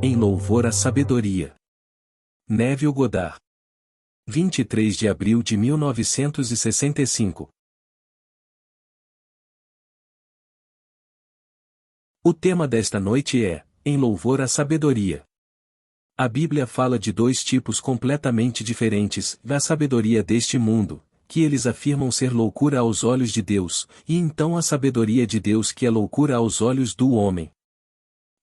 Em louvor à sabedoria. Neville Goddard. 23 de abril de 1965. O tema desta noite é: em louvor à sabedoria. A Bíblia fala de dois tipos completamente diferentes da sabedoria deste mundo, que eles afirmam ser loucura aos olhos de Deus, e então a sabedoria de Deus que é loucura aos olhos do homem.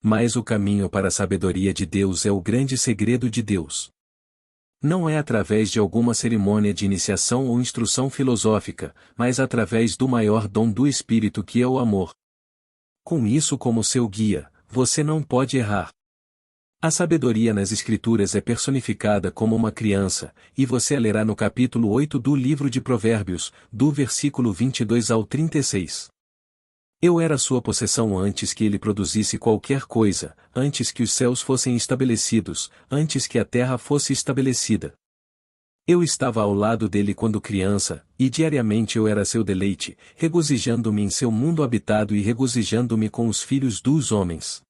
Mas o caminho para a sabedoria de Deus é o grande segredo de Deus. Não é através de alguma cerimônia de iniciação ou instrução filosófica, mas através do maior dom do Espírito que é o amor. Com isso como seu guia, você não pode errar. A sabedoria nas Escrituras é personificada como uma criança, e você a lerá no capítulo 8 do livro de Provérbios, do versículo 22 ao 36. Eu era sua possessão antes que ele produzisse qualquer coisa, antes que os céus fossem estabelecidos, antes que a terra fosse estabelecida. Eu estava ao lado dele quando criança, e diariamente eu era seu deleite, regozijando-me em seu mundo habitado e regozijando-me com os filhos dos homens.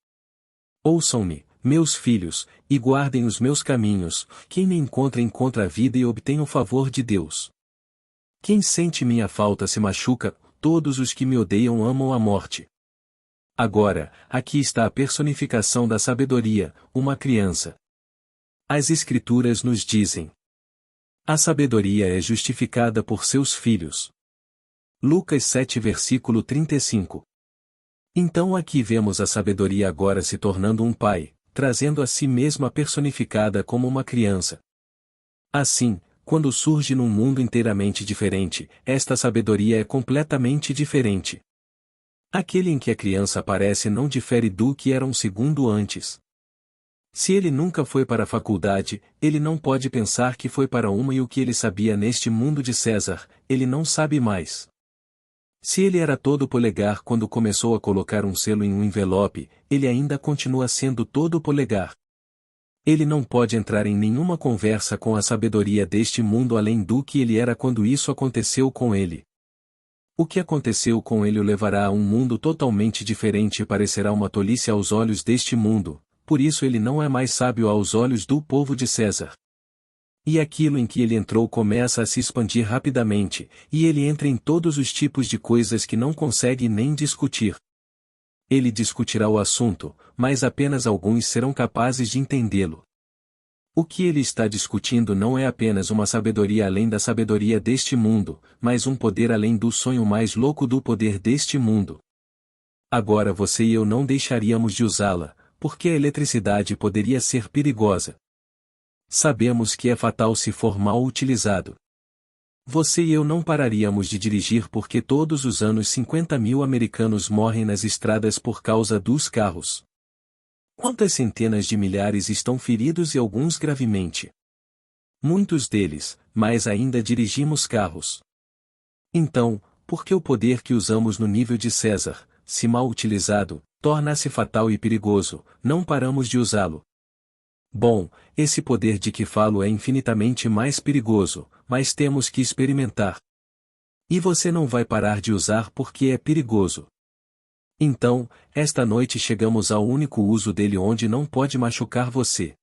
Ouçam-me, meus filhos, e guardem os meus caminhos, quem me encontra a vida e obtém o favor de Deus. Quem sente minha falta se machuca, todos os que me odeiam amam a morte. Agora, aqui está a personificação da sabedoria, uma criança. As Escrituras nos dizem: a sabedoria é justificada por seus filhos. Lucas 7 versículo 35. Então aqui vemos a sabedoria agora se tornando um pai, trazendo a si mesma personificada como uma criança. Assim, quando surge num mundo inteiramente diferente, esta sabedoria é completamente diferente. Aquele em que a criança aparece não difere do que era um segundo antes. Se ele nunca foi para a faculdade, ele não pode pensar que foi para uma, e o que ele sabia neste mundo de César, ele não sabe mais. Se ele era todo polegar quando começou a colocar um selo em um envelope, ele ainda continua sendo todo polegar. Ele não pode entrar em nenhuma conversa com a sabedoria deste mundo além do que ele era quando isso aconteceu com ele. O que aconteceu com ele o levará a um mundo totalmente diferente e parecerá uma tolice aos olhos deste mundo, por isso ele não é mais sábio aos olhos do povo de César. E aquilo em que ele entrou começa a se expandir rapidamente, e ele entra em todos os tipos de coisas que não consegue nem discutir. Ele discutirá o assunto, mas apenas alguns serão capazes de entendê-lo. O que ele está discutindo não é apenas uma sabedoria além da sabedoria deste mundo, mas um poder além do sonho mais louco do poder deste mundo. Agora você e eu não deixaríamos de usá-la, porque a eletricidade poderia ser perigosa. Sabemos que é fatal se for mal utilizado. Você e eu não pararíamos de dirigir porque todos os anos 50.000 americanos morrem nas estradas por causa dos carros. Quantas centenas de milhares estão feridos e alguns gravemente? Muitos deles, mas ainda dirigimos carros. Então, por que o poder que usamos no nível de César, se mal utilizado, torna-se fatal e perigoso, não paramos de usá-lo? Bom, esse poder de que falo é infinitamente mais perigoso, mas temos que experimentar. E você não vai parar de usar porque é perigoso. Então, esta noite chegamos ao único uso dele onde não pode machucar você.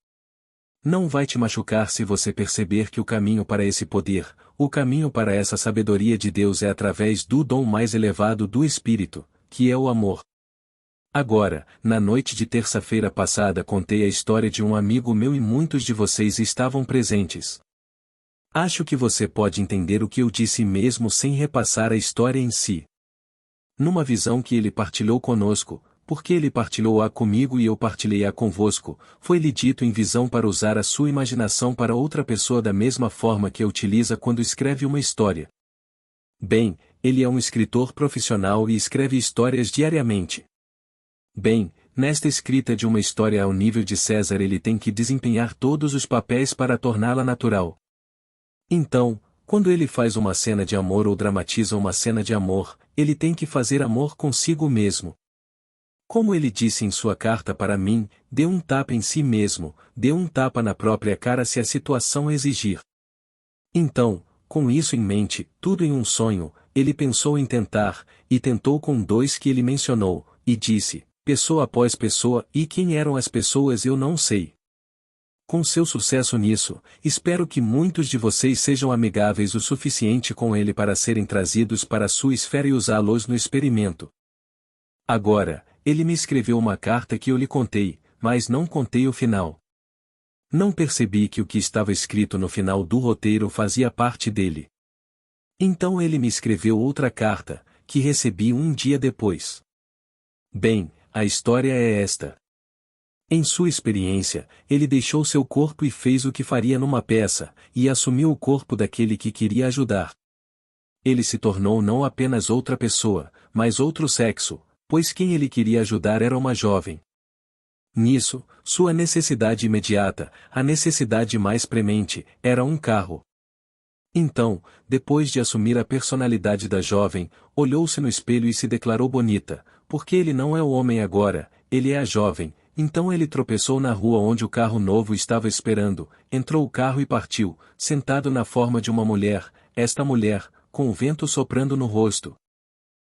Não vai te machucar se você perceber que o caminho para esse poder, o caminho para essa sabedoria de Deus é através do dom mais elevado do Espírito, que é o amor. Agora, na noite de terça-feira passada contei a história de um amigo meu e muitos de vocês estavam presentes. Acho que você pode entender o que eu disse mesmo sem repassar a história em si. Numa visão que ele partilhou conosco, porque ele partilhou-a comigo e eu partilhei-a convosco, foi-lhe dito em visão para usar a sua imaginação para outra pessoa da mesma forma que a utiliza quando escreve uma história. Bem, ele é um escritor profissional e escreve histórias diariamente. Bem, nesta escrita de uma história ao nível de César ele tem que desempenhar todos os papéis para torná-la natural. Então, quando ele faz uma cena de amor ou dramatiza uma cena de amor, ele tem que fazer amor consigo mesmo. Como ele disse em sua carta para mim, dê um tapa em si mesmo, dê um tapa na própria cara se a situação exigir. Então, com isso em mente, tudo em um sonho, ele pensou em tentar, e tentou com dois que ele mencionou, e disse: pessoa após pessoa, e quem eram as pessoas eu não sei. Com seu sucesso nisso, espero que muitos de vocês sejam amigáveis o suficiente com ele para serem trazidos para sua esfera e usá-los no experimento. Agora, ele me escreveu uma carta que eu lhe contei, mas não contei o final. Não percebi que o que estava escrito no final do roteiro fazia parte dele. Então ele me escreveu outra carta, que recebi um dia depois. Bem, a história é esta. Em sua experiência, ele deixou seu corpo e fez o que faria numa peça, e assumiu o corpo daquele que queria ajudar. Ele se tornou não apenas outra pessoa, mas outro sexo, pois quem ele queria ajudar era uma jovem. Nisso, sua necessidade imediata, a necessidade mais premente, era um carro. Então, depois de assumir a personalidade da jovem, olhou-se no espelho e se declarou bonita, porque ele não é o homem agora, ele é a jovem. Então ele tropeçou na rua onde o carro novo estava esperando, entrou o carro e partiu, sentado na forma de uma mulher, esta mulher, com o vento soprando no rosto.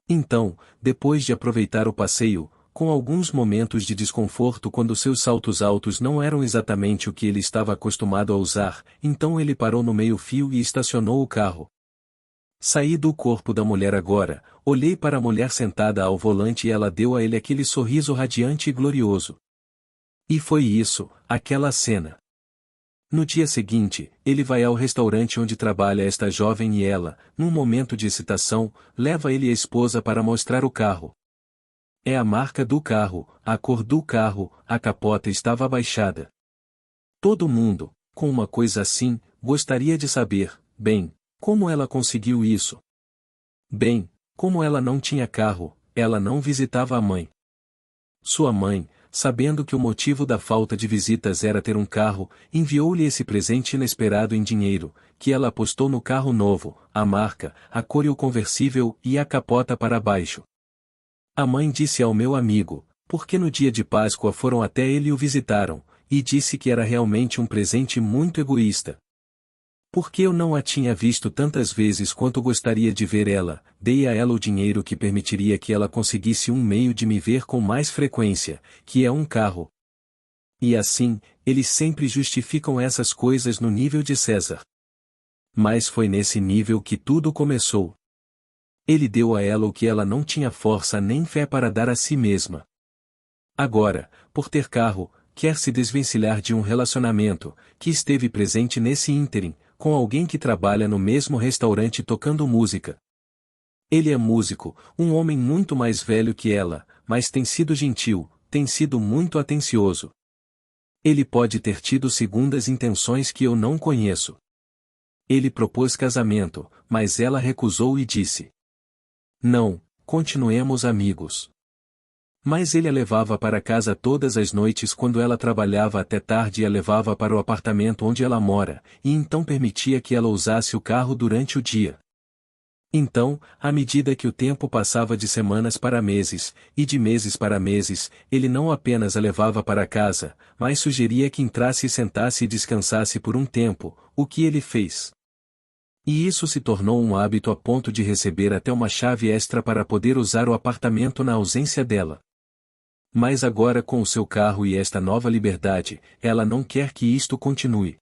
Então, depois de aproveitar o passeio, com alguns momentos de desconforto quando seus saltos altos não eram exatamente o que ele estava acostumado a usar, então ele parou no meio-fio e estacionou o carro. Saí do corpo da mulher agora, olhei para a mulher sentada ao volante e ela deu a ele aquele sorriso radiante e glorioso. E foi isso, aquela cena. No dia seguinte, ele vai ao restaurante onde trabalha esta jovem e ela, num momento de excitação, leva ele e a esposa para mostrar o carro. É a marca do carro, a cor do carro, a capota estava abaixada. Todo mundo, com uma coisa assim, gostaria de saber, bem, como ela conseguiu isso? Bem, como ela não tinha carro, ela não visitava a mãe. Sua mãe, sabendo que o motivo da falta de visitas era ter um carro, enviou-lhe esse presente inesperado em dinheiro, que ela apostou no carro novo, a marca, a cor e o conversível e a capota para baixo. A mãe disse ao meu amigo, porque no dia de Páscoa foram até ele e o visitaram, e disse que era realmente um presente muito egoísta. Porque eu não a tinha visto tantas vezes quanto gostaria de ver ela, dei a ela o dinheiro que permitiria que ela conseguisse um meio de me ver com mais frequência, que é um carro. E assim, eles sempre justificam essas coisas no nível de César. Mas foi nesse nível que tudo começou. Ele deu a ela o que ela não tinha força nem fé para dar a si mesma. Agora, por ter carro, quer se desvencilhar de um relacionamento, que esteve presente nesse ínterim, com alguém que trabalha no mesmo restaurante tocando música. Ele é músico, um homem muito mais velho que ela, mas tem sido gentil, tem sido muito atencioso. Ele pode ter tido segundas intenções que eu não conheço. Ele propôs casamento, mas ela recusou e disse: não, continuemos amigos. Mas ele a levava para casa todas as noites quando ela trabalhava até tarde e a levava para o apartamento onde ela mora, e então permitia que ela usasse o carro durante o dia. Então, à medida que o tempo passava de semanas para meses, e de meses para meses, ele não apenas a levava para casa, mas sugeria que entrasse e sentasse e descansasse por um tempo, o que ele fez. E isso se tornou um hábito a ponto de receber até uma chave extra para poder usar o apartamento na ausência dela. Mas agora com o seu carro e esta nova liberdade, ela não quer que isto continue.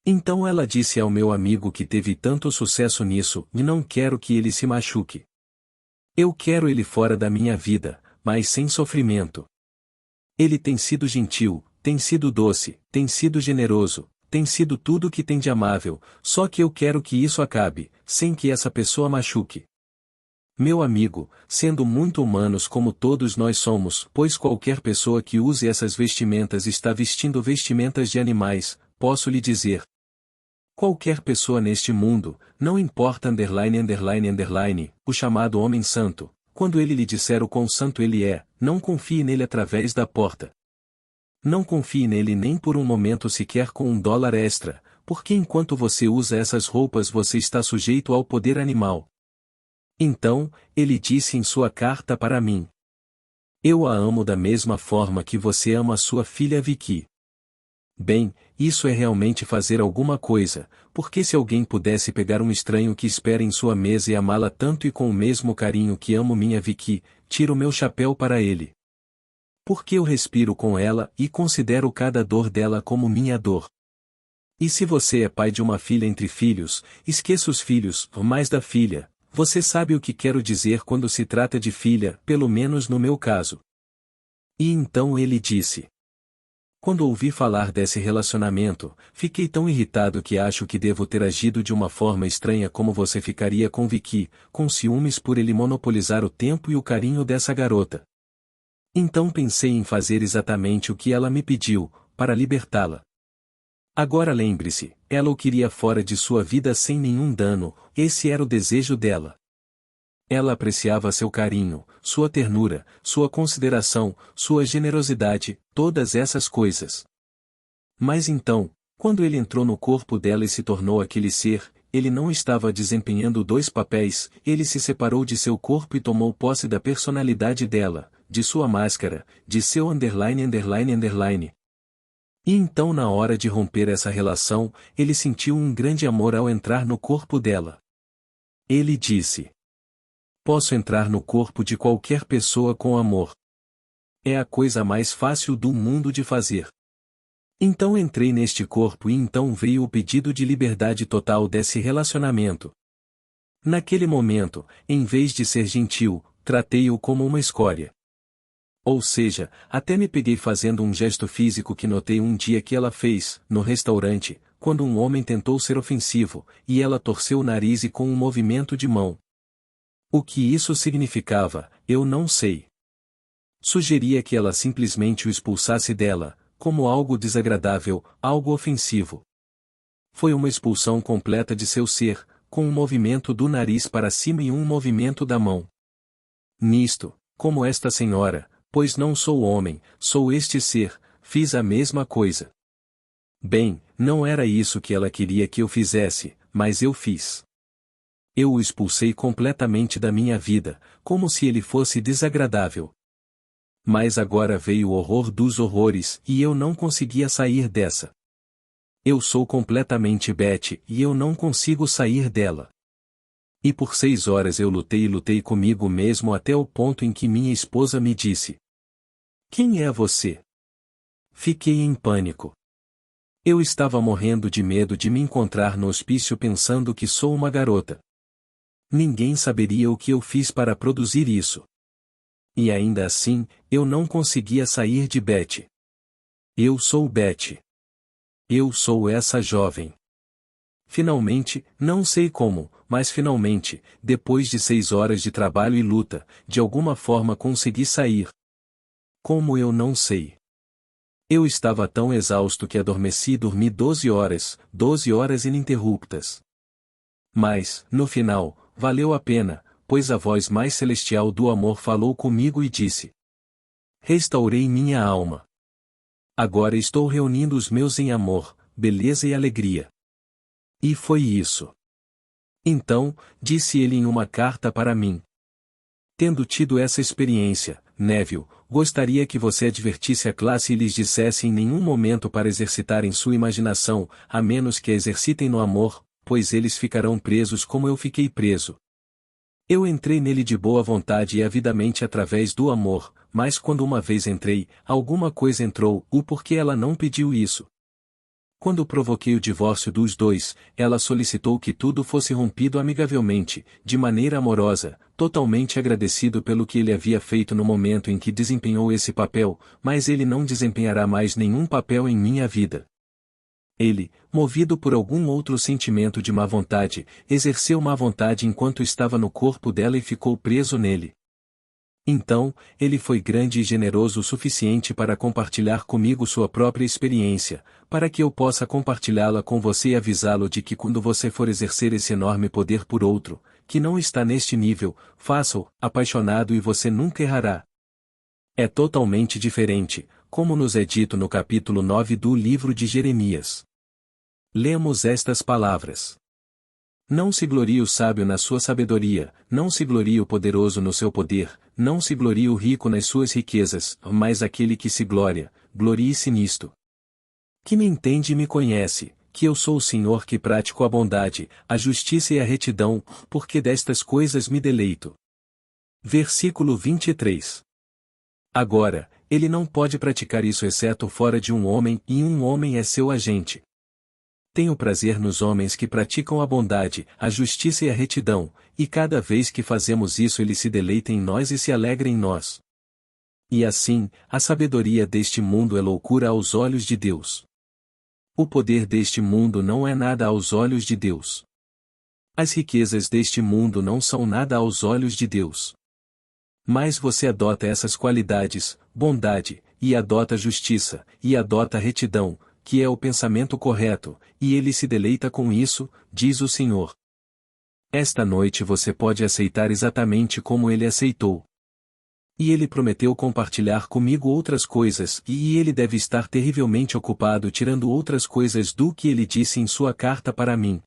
Então ela disse ao meu amigo que teve tanto sucesso nisso, e não quero que ele se machuque. Eu quero ele fora da minha vida, mas sem sofrimento. Ele tem sido gentil, tem sido doce, tem sido generoso, tem sido tudo o que tem de amável, só que eu quero que isso acabe, sem que essa pessoa machuque. Meu amigo, sendo muito humanos como todos nós somos, pois qualquer pessoa que use essas vestimentas está vestindo vestimentas de animais, posso lhe dizer. Qualquer pessoa neste mundo, não importa o chamado homem santo, quando ele lhe disser o quão santo ele é, não confie nele através da porta. Não confie nele nem por um momento sequer com $1 extra, porque enquanto você usa essas roupas você está sujeito ao poder animal. Então, ele disse em sua carta para mim: eu a amo da mesma forma que você ama a sua filha Vicky. Bem, isso é realmente fazer alguma coisa, porque se alguém pudesse pegar um estranho que espera em sua mesa e amá-la tanto e com o mesmo carinho que amo minha Vicky, tiro meu chapéu para ele. Porque eu respiro com ela e considero cada dor dela como minha dor. E se você é pai de uma filha entre filhos, esqueça os filhos, mais da filha. Você sabe o que quero dizer quando se trata de filha, pelo menos no meu caso. E então ele disse: quando ouvi falar desse relacionamento, fiquei tão irritado que acho que devo ter agido de uma forma estranha como você ficaria com Vicky, com ciúmes por ele monopolizar o tempo e o carinho dessa garota. Então pensei em fazer exatamente o que ela me pediu, para libertá-la. Agora lembre-se, ela o queria fora de sua vida sem nenhum dano, esse era o desejo dela. Ela apreciava seu carinho, sua ternura, sua consideração, sua generosidade, todas essas coisas. Mas então, quando ele entrou no corpo dela e se tornou aquele ser, ele não estava desempenhando dois papéis, ele se separou de seu corpo e tomou posse da personalidade dela, de sua máscara, de seu underline underline underline. E então na hora de romper essa relação, ele sentiu um grande amor ao entrar no corpo dela. Ele disse: posso entrar no corpo de qualquer pessoa com amor. É a coisa mais fácil do mundo de fazer. Então entrei neste corpo e então veio o pedido de liberdade total desse relacionamento. Naquele momento, em vez de ser gentil, tratei-o como uma escória. Ou seja, até me peguei fazendo um gesto físico que notei um dia que ela fez, no restaurante, quando um homem tentou ser ofensivo, e ela torceu o nariz e com um movimento de mão. O que isso significava, eu não sei. Sugeria que ela simplesmente o expulsasse dela, como algo desagradável, algo ofensivo. Foi uma expulsão completa de seu ser, com um movimento do nariz para cima e um movimento da mão. Nisto, como esta senhora, pois não sou homem, sou este ser, fiz a mesma coisa. Bem, não era isso que ela queria que eu fizesse, mas eu fiz. Eu o expulsei completamente da minha vida, como se ele fosse desagradável. Mas agora veio o horror dos horrores e eu não conseguia sair dessa. Eu sou completamente Betty e eu não consigo sair dela. E por 6 horas eu lutei e lutei comigo mesmo até o ponto em que minha esposa me disse: quem é você? Fiquei em pânico. Eu estava morrendo de medo de me encontrar no hospício pensando que sou uma garota. Ninguém saberia o que eu fiz para produzir isso. E ainda assim, eu não conseguia sair de Betty. Eu sou Betty. Eu sou essa jovem. Finalmente, não sei como, mas finalmente, depois de 6 horas de trabalho e luta, de alguma forma consegui sair. Como eu não sei. Eu estava tão exausto que adormeci e dormi 12 horas ininterruptas. Mas, no final, valeu a pena, pois a voz mais celestial do amor falou comigo e disse: restaurei minha alma. Agora estou reunindo os meus em amor, beleza e alegria. E foi isso. Então, disse ele em uma carta para mim. Tendo tido essa experiência, Neville, gostaria que você advertisse a classe e lhes dissesse em nenhum momento para exercitarem sua imaginação, a menos que a exercitem no amor, pois eles ficarão presos como eu fiquei preso. Eu entrei nele de boa vontade e avidamente através do amor, mas quando uma vez entrei, alguma coisa entrou, o porquê ela não pediu isso. Quando provoquei o divórcio dos dois, ela solicitou que tudo fosse rompido amigavelmente, de maneira amorosa, totalmente agradecido pelo que ele havia feito no momento em que desempenhou esse papel, mas ele não desempenhará mais nenhum papel em minha vida. Ele, movido por algum outro sentimento de má vontade, exerceu má vontade enquanto estava no corpo dela e ficou preso nele. Então, ele foi grande e generoso o suficiente para compartilhar comigo sua própria experiência, para que eu possa compartilhá-la com você e avisá-lo de que quando você for exercer esse enorme poder por outro, que não está neste nível, faça-o, apaixonado e você nunca errará. É totalmente diferente, como nos é dito no capítulo 9 do livro de Jeremias. Lemos estas palavras. Não se glorie o sábio na sua sabedoria, não se glorie o poderoso no seu poder, não se glorie o rico nas suas riquezas, mas aquele que se gloria, glorie-se nisto. Que me entende e me conhece, que eu sou o Senhor que pratico a bondade, a justiça e a retidão, porque destas coisas me deleito. Versículo 23. Agora, ele não pode praticar isso exceto fora de um homem, e um homem é seu agente. Tenho prazer nos homens que praticam a bondade, a justiça e a retidão, e cada vez que fazemos isso ele se deleita em nós e se alegra em nós. E assim, a sabedoria deste mundo é loucura aos olhos de Deus. O poder deste mundo não é nada aos olhos de Deus. As riquezas deste mundo não são nada aos olhos de Deus. Mas você adota essas qualidades, bondade, e adota justiça, e adota retidão, que é o pensamento correto, e ele se deleita com isso, diz o Senhor. Esta noite você pode aceitar exatamente como ele aceitou. E ele prometeu compartilhar comigo outras coisas, e ele deve estar terrivelmente ocupado tirando outras coisas do que ele disse em sua carta para mim.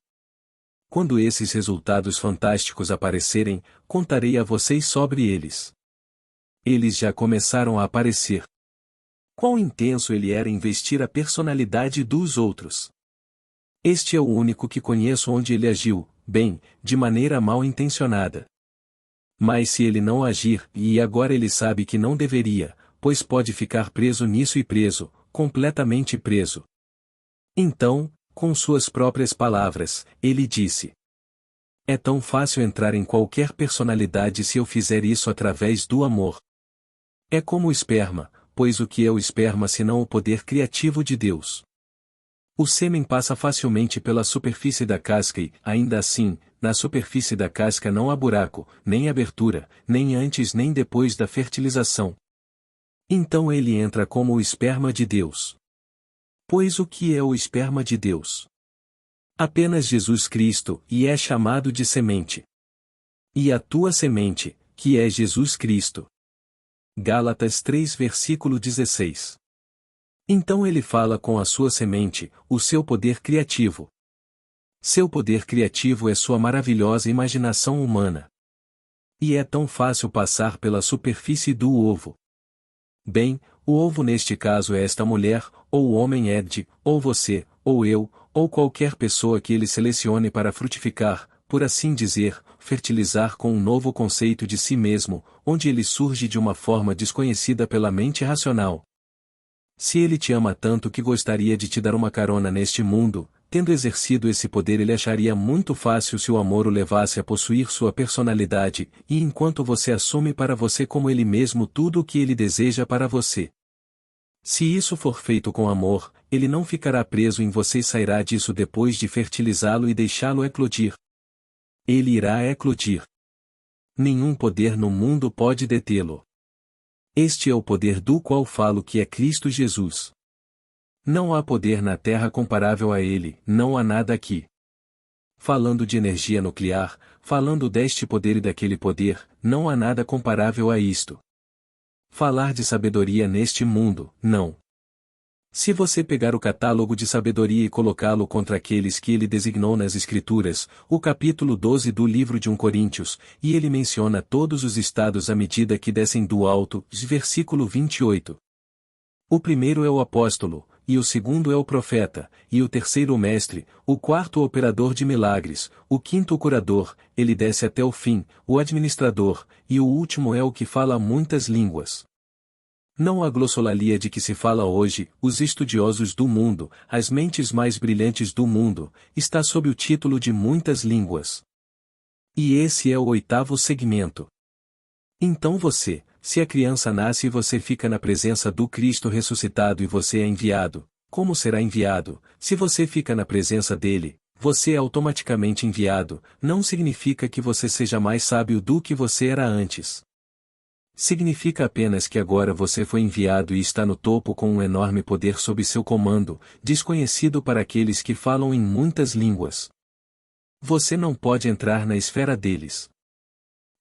Quando esses resultados fantásticos aparecerem, contarei a vocês sobre eles. Eles já começaram a aparecer. Quão intenso ele era em vestir a personalidade dos outros. Este é o único que conheço onde ele agiu, bem, de maneira mal intencionada. Mas se ele não agir, e agora ele sabe que não deveria, pois pode ficar preso nisso e preso, completamente preso. Então, com suas próprias palavras, ele disse: é tão fácil entrar em qualquer personalidade se eu fizer isso através do amor. É como o esperma, pois o que é o esperma senão o poder criativo de Deus? O sêmen passa facilmente pela superfície da casca e, ainda assim, na superfície da casca não há buraco, nem abertura, nem antes nem depois da fertilização. Então ele entra como o esperma de Deus. Pois o que é o esperma de Deus? Apenas Jesus Cristo, e é chamado de semente. E a tua semente, que é Jesus Cristo. Gálatas 3 versículo 16. Então ele fala com a sua semente, o seu poder criativo. Seu poder criativo é sua maravilhosa imaginação humana. E é tão fácil passar pela superfície do ovo. Bem, o ovo neste caso é esta mulher, ou o homem Ed, ou você, ou eu, ou qualquer pessoa que ele selecione para frutificar, por assim dizer, fertilizar com um novo conceito de si mesmo, onde ele surge de uma forma desconhecida pela mente racional. Se ele te ama tanto que gostaria de te dar uma carona neste mundo, tendo exercido esse poder ele acharia muito fácil se o amor o levasse a possuir sua personalidade, e enquanto você assume para você como ele mesmo tudo o que ele deseja para você. Se isso for feito com amor, ele não ficará preso em você e sairá disso depois de fertilizá-lo e deixá-lo eclodir. Ele irá eclodir. Nenhum poder no mundo pode detê-lo. Este é o poder do qual falo que é Cristo Jesus. Não há poder na Terra comparável a ele, não há nada aqui. Falando de energia nuclear, falando deste poder e daquele poder, não há nada comparável a isto. Falar de sabedoria neste mundo, não. Se você pegar o catálogo de sabedoria e colocá-lo contra aqueles que ele designou nas Escrituras, o capítulo 12 do livro de 1 Coríntios, e ele menciona todos os estados à medida que descem do alto, versículo 28. O primeiro é o apóstolo, e o segundo é o profeta, e o terceiro o mestre, o quarto o operador de milagres, o quinto o curador, ele desce até o fim, o administrador, e o último é o que fala muitas línguas. Não a glossolalia de que se fala hoje, os estudiosos do mundo, as mentes mais brilhantes do mundo, está sob o título de muitas línguas. E esse é o oitavo segmento. Então você, se a criança nasce e você fica na presença do Cristo ressuscitado e você é enviado, como será enviado? Se você fica na presença dele, você é automaticamente enviado, não significa que você seja mais sábio do que você era antes. Significa apenas que agora você foi enviado e está no topo com um enorme poder sob seu comando, desconhecido para aqueles que falam em muitas línguas. Você não pode entrar na esfera deles.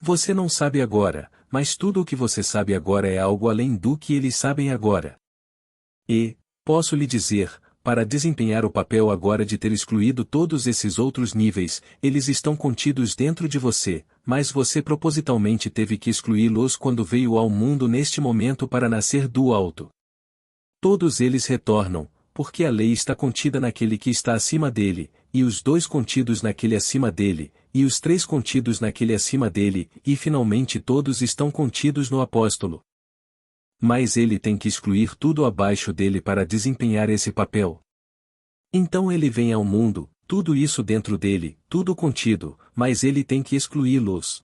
Você não sabe agora, mas tudo o que você sabe agora é algo além do que eles sabem agora. E, posso lhe dizer, para desempenhar o papel agora de ter excluído todos esses outros níveis, eles estão contidos dentro de você, mas você propositalmente teve que excluí-los quando veio ao mundo neste momento para nascer do alto. Todos eles retornam, porque a lei está contida naquele que está acima dele, e os dois contidos naquele acima dele, e os três contidos naquele acima dele, e finalmente todos estão contidos no apóstolo. Mas ele tem que excluir tudo abaixo dele para desempenhar esse papel. Então ele vem ao mundo, tudo isso dentro dele, tudo contido, mas ele tem que excluí-los.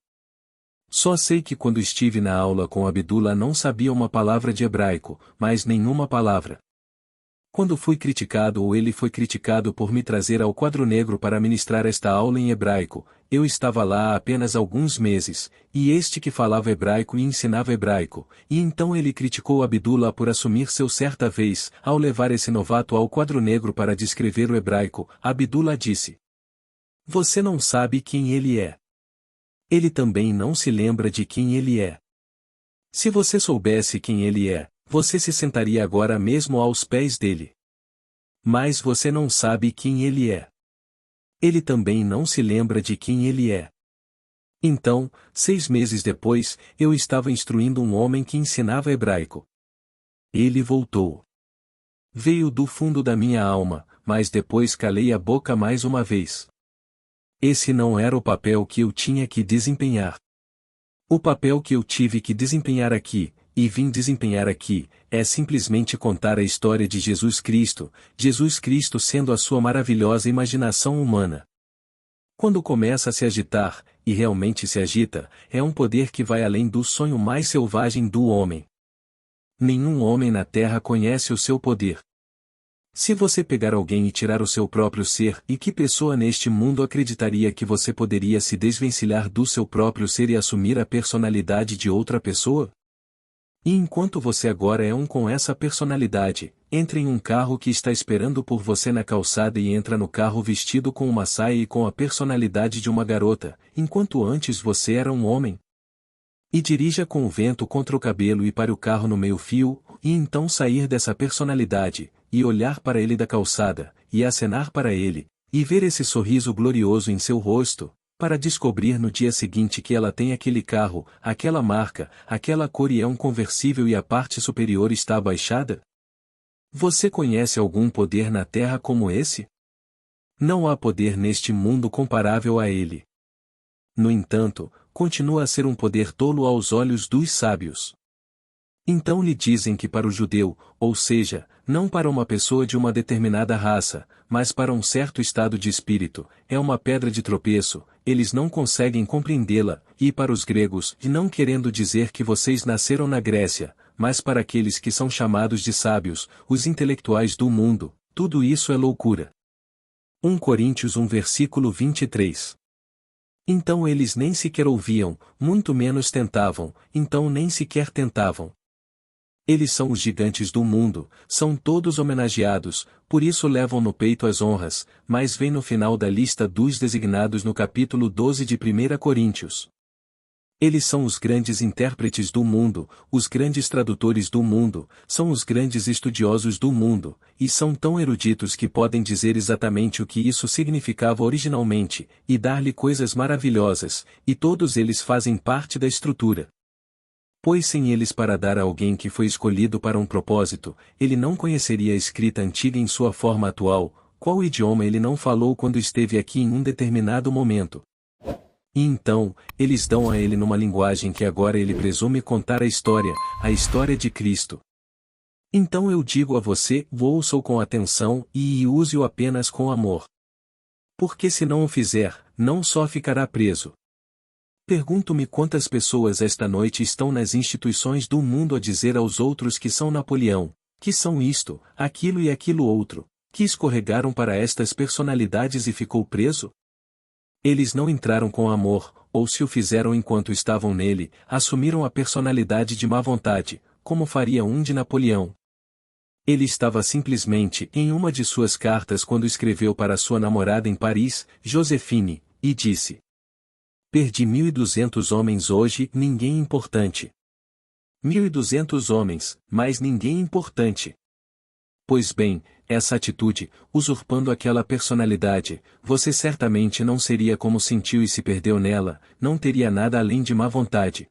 Só sei que quando estive na aula com Abdullah não sabia uma palavra de hebraico, mas nenhuma palavra. Quando fui criticado ou ele foi criticado por me trazer ao quadro negro para ministrar esta aula em hebraico, eu estava lá há apenas alguns meses, e este que falava hebraico e ensinava hebraico, e então ele criticou Abdullah por assumir seu certa vez, ao levar esse novato ao quadro negro para descrever o hebraico, Abdullah disse: "Você não sabe quem ele é. Ele também não se lembra de quem ele é. Se você soubesse quem ele é, você se sentaria agora mesmo aos pés dele. Mas você não sabe quem ele é. Ele também não se lembra de quem ele é." Então, 6 meses depois, eu estava instruindo um homem que ensinava hebraico. Ele voltou. Veio do fundo da minha alma, mas depois calei a boca mais uma vez. Esse não era o papel que eu tinha que desempenhar. O papel que eu tive que desempenhar aqui, e vim desempenhar aqui, é simplesmente contar a história de Jesus Cristo sendo a sua maravilhosa imaginação humana. Quando começa a se agitar, e realmente se agita, é um poder que vai além do sonho mais selvagem do homem. Nenhum homem na Terra conhece o seu poder. Se você pegar alguém e tirar o seu próprio ser, e que pessoa neste mundo acreditaria que você poderia se desvencilhar do seu próprio ser e assumir a personalidade de outra pessoa? E enquanto você agora é um com essa personalidade, entre em um carro que está esperando por você na calçada e entra no carro vestido com uma saia e com a personalidade de uma garota, enquanto antes você era um homem. E dirija com o vento contra o cabelo e pare o carro no meio-fio, e então sair dessa personalidade, e olhar para ele da calçada, e acenar para ele, e ver esse sorriso glorioso em seu rosto, para descobrir no dia seguinte que ela tem aquele carro, aquela marca, aquela cor e é um conversível e a parte superior está abaixada? Você conhece algum poder na Terra como esse? Não há poder neste mundo comparável a ele. No entanto, continua a ser um poder tolo aos olhos dos sábios. Então lhe dizem que para o judeu, ou seja, não para uma pessoa de uma determinada raça, mas para um certo estado de espírito, é uma pedra de tropeço, eles não conseguem compreendê-la, e para os gregos, e não querendo dizer que vocês nasceram na Grécia, mas para aqueles que são chamados de sábios, os intelectuais do mundo, tudo isso é loucura. 1 Coríntios 1 versículo 23. Então eles nem sequer ouviam, muito menos tentavam, então nem sequer tentavam. Eles são os gigantes do mundo, são todos homenageados, por isso levam no peito as honras, mas vem no final da lista dos designados no capítulo 12 de 1 Coríntios. Eles são os grandes intérpretes do mundo, os grandes tradutores do mundo, são os grandes estudiosos do mundo, e são tão eruditos que podem dizer exatamente o que isso significava originalmente, e dar-lhe coisas maravilhosas, e todos eles fazem parte da estrutura. Pois sem eles para dar a alguém que foi escolhido para um propósito, ele não conheceria a escrita antiga em sua forma atual, qual idioma ele não falou quando esteve aqui em um determinado momento. E então, eles dão a ele numa linguagem que agora ele presume contar a história de Cristo. Então eu digo a você, ouça-o com atenção, e use-o apenas com amor. Porque se não o fizer, não só ficará preso. Pergunto-me quantas pessoas esta noite estão nas instituições do mundo a dizer aos outros que são Napoleão, que são isto, aquilo e aquilo outro, que escorregaram para estas personalidades e ficou preso? Eles não entraram com amor, ou se o fizeram enquanto estavam nele, assumiram a personalidade de má vontade, como faria um de Napoleão. Ele estava simplesmente em uma de suas cartas quando escreveu para sua namorada em Paris, Joséphine, e disse: "Perdi 1.200 homens hoje, ninguém importante. 1.200 homens, mas ninguém importante." Pois bem, essa atitude, usurpando aquela personalidade, você certamente não seria como sentiu e se perdeu nela, não teria nada além de má vontade.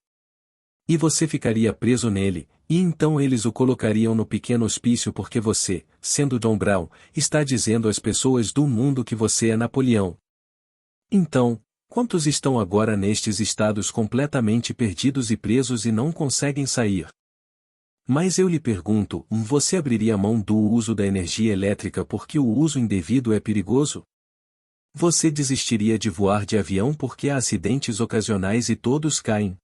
E você ficaria preso nele, e então eles o colocariam no pequeno hospício porque você, sendo John Brown, está dizendo às pessoas do mundo que você é Napoleão. Então, quantos estão agora nestes estados completamente perdidos e presos e não conseguem sair? Mas eu lhe pergunto, você abriria mão do uso da energia elétrica porque o uso indevido é perigoso? Você desistiria de voar de avião porque há acidentes ocasionais e todos caem?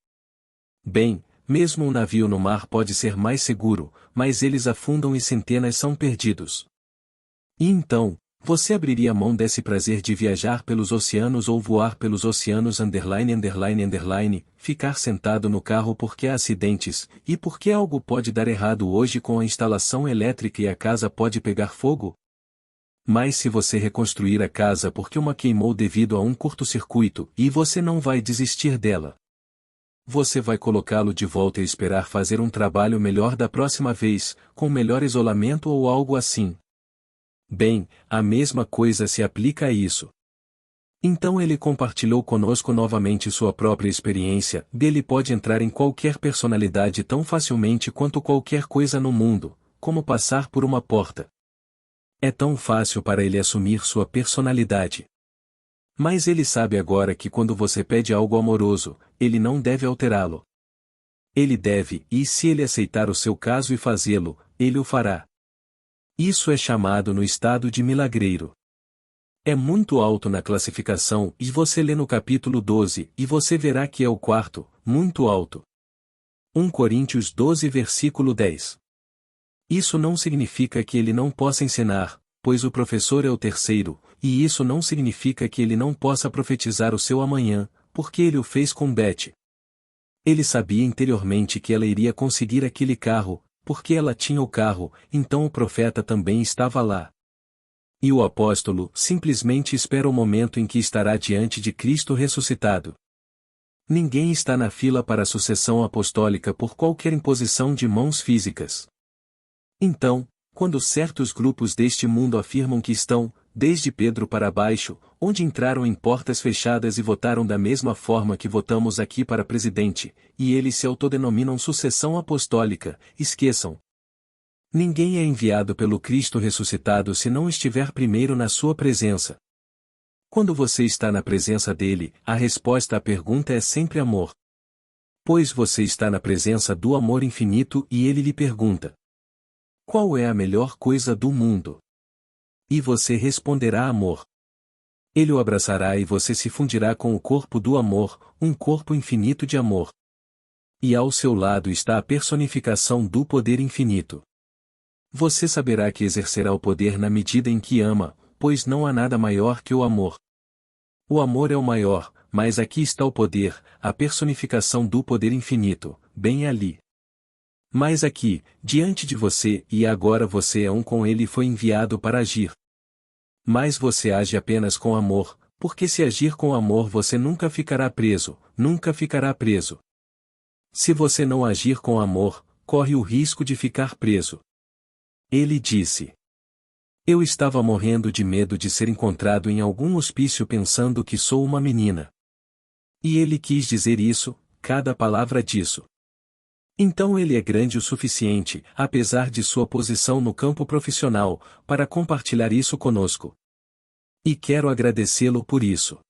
Bem, mesmo um navio no mar pode ser mais seguro, mas eles afundam e centenas são perdidos. E então, você abriria mão desse prazer de viajar pelos oceanos ou voar pelos oceanos ficar sentado no carro porque há acidentes, e porque algo pode dar errado hoje com a instalação elétrica e a casa pode pegar fogo? Mas se você reconstruir a casa porque uma queimou devido a um curto-circuito, e você não vai desistir dela. Você vai colocá-lo de volta e esperar fazer um trabalho melhor da próxima vez, com melhor isolamento ou algo assim. Bem, a mesma coisa se aplica a isso. Então ele compartilhou conosco novamente sua própria experiência, dele pode entrar em qualquer personalidade tão facilmente quanto qualquer coisa no mundo, como passar por uma porta. É tão fácil para ele assumir sua personalidade. Mas ele sabe agora que quando você pede algo amoroso, ele não deve alterá-lo. Ele deve, e se ele aceitar o seu caso e fazê-lo, ele o fará. Isso é chamado no estado de milagreiro. É muito alto na classificação, e você lê no capítulo 12, e você verá que é o quarto, muito alto. 1 Coríntios 12 versículo 10. Isso não significa que ele não possa ensinar, pois o professor é o terceiro, e isso não significa que ele não possa profetizar o seu amanhã, porque ele o fez com Beth. Ele sabia interiormente que ela iria conseguir aquele carro, porque ela tinha o carro, então o profeta também estava lá. E o apóstolo simplesmente espera o momento em que estará diante de Cristo ressuscitado. Ninguém está na fila para a sucessão apostólica por qualquer imposição de mãos físicas. Então, quando certos grupos deste mundo afirmam que estão, desde Pedro para baixo, onde entraram em portas fechadas e votaram da mesma forma que votamos aqui para presidente, e eles se autodenominam sucessão apostólica, esqueçam. Ninguém é enviado pelo Cristo ressuscitado se não estiver primeiro na sua presença. Quando você está na presença dele, a resposta à pergunta é sempre amor. Pois você está na presença do amor infinito e ele lhe pergunta: qual é a melhor coisa do mundo? E você responderá amor. Ele o abraçará e você se fundirá com o corpo do amor, um corpo infinito de amor. E ao seu lado está a personificação do poder infinito. Você saberá que exercerá o poder na medida em que ama, pois não há nada maior que o amor. O amor é o maior, mas aqui está o poder, a personificação do poder infinito, bem ali. Mas aqui, diante de você, e agora você é um com ele e foi enviado para agir. Mas você age apenas com amor, porque se agir com amor você nunca ficará preso, nunca ficará preso. Se você não agir com amor, corre o risco de ficar preso. Ele disse: eu estava morrendo de medo de ser encontrado em algum hospício pensando que sou uma menina. E ele quis dizer isso, cada palavra disso. Então ele é grande o suficiente, apesar de sua posição no campo profissional, para compartilhar isso conosco. E quero agradecê-lo por isso.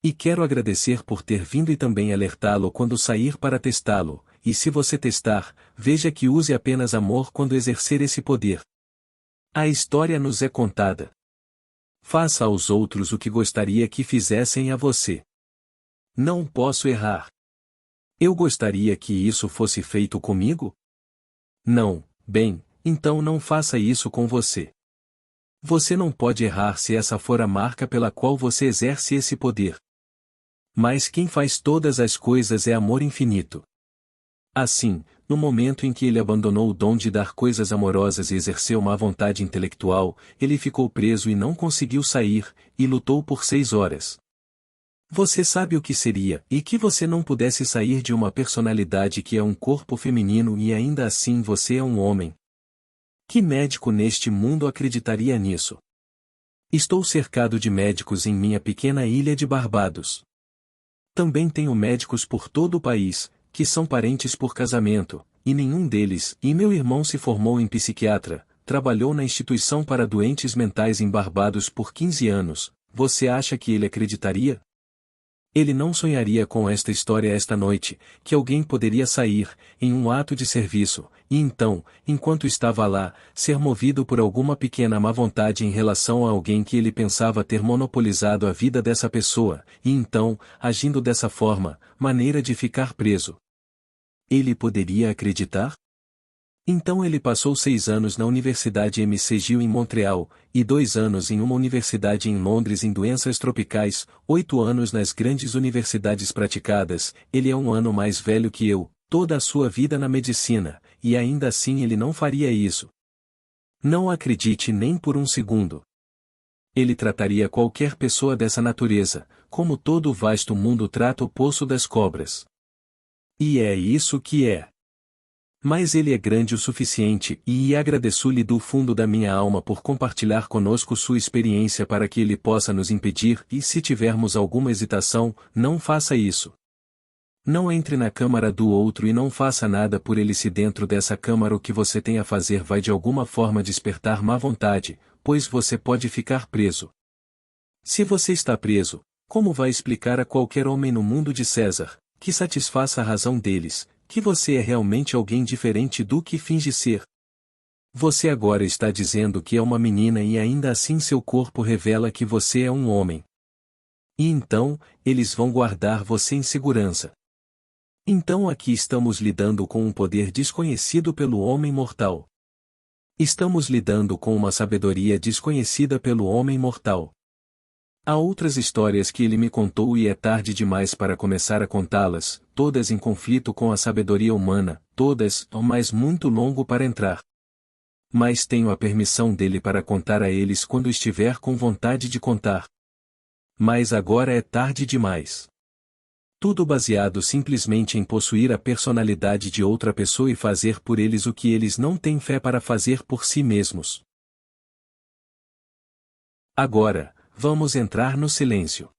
E quero agradecer por ter vindo e também alertá-lo quando sair para testá-lo, e se você testar, veja que use apenas amor quando exercer esse poder. A história nos é contada. Faça aos outros o que gostaria que fizessem a você. Não posso errar. Eu gostaria que isso fosse feito comigo? Não, bem, então não faça isso com você. Você não pode errar se essa for a marca pela qual você exerce esse poder. Mas quem faz todas as coisas é amor infinito. Assim, no momento em que ele abandonou o dom de dar coisas amorosas e exerceu má vontade intelectual, ele ficou preso e não conseguiu sair, e lutou por 6 horas. Você sabe o que seria, e que você não pudesse sair de uma personalidade que é um corpo feminino e ainda assim você é um homem. Que médico neste mundo acreditaria nisso? Estou cercado de médicos em minha pequena ilha de Barbados. Também tenho médicos por todo o país, que são parentes por casamento, e nenhum deles, e meu irmão se formou em psiquiatra, trabalhou na instituição para doentes mentais em Barbados por 15 anos, você acha que ele acreditaria? Ele não sonharia com esta história esta noite, que alguém poderia sair, em um ato de serviço, e então, enquanto estava lá, ser movido por alguma pequena má vontade em relação a alguém que ele pensava ter monopolizado a vida dessa pessoa, e então, agindo dessa forma, maneira de ficar preso. Ele poderia acreditar? Então ele passou 6 anos na Universidade McGill em Montreal, e 2 anos em uma universidade em Londres em doenças tropicais, 8 anos nas grandes universidades praticadas. Ele é 1 ano mais velho que eu, toda a sua vida na medicina, e ainda assim ele não faria isso. Não acredite nem por um segundo. Ele trataria qualquer pessoa dessa natureza, como todo o vasto mundo trata o poço das cobras. E é isso que é. Mas ele é grande o suficiente, e agradeço-lhe do fundo da minha alma por compartilhar conosco sua experiência para que ele possa nos impedir, e se tivermos alguma hesitação, não faça isso. Não entre na câmara do outro e não faça nada por ele se dentro dessa câmara o que você tem a fazer vai de alguma forma despertar má vontade, pois você pode ficar preso. Se você está preso, como vai explicar a qualquer homem no mundo de César, que satisfaça a razão deles, que você é realmente alguém diferente do que finge ser? Você agora está dizendo que é uma menina e ainda assim seu corpo revela que você é um homem. E então, eles vão guardar você em segurança. Então aqui estamos lidando com um poder desconhecido pelo homem mortal. Estamos lidando com uma sabedoria desconhecida pelo homem mortal. Há outras histórias que ele me contou e é tarde demais para começar a contá-las, todas em conflito com a sabedoria humana, todas, mas muito longo para entrar. Mas tenho a permissão dele para contar a eles quando estiver com vontade de contar. Mas agora é tarde demais. Tudo baseado simplesmente em possuir a personalidade de outra pessoa e fazer por eles o que eles não têm fé para fazer por si mesmos. Agora, vamos entrar no silêncio.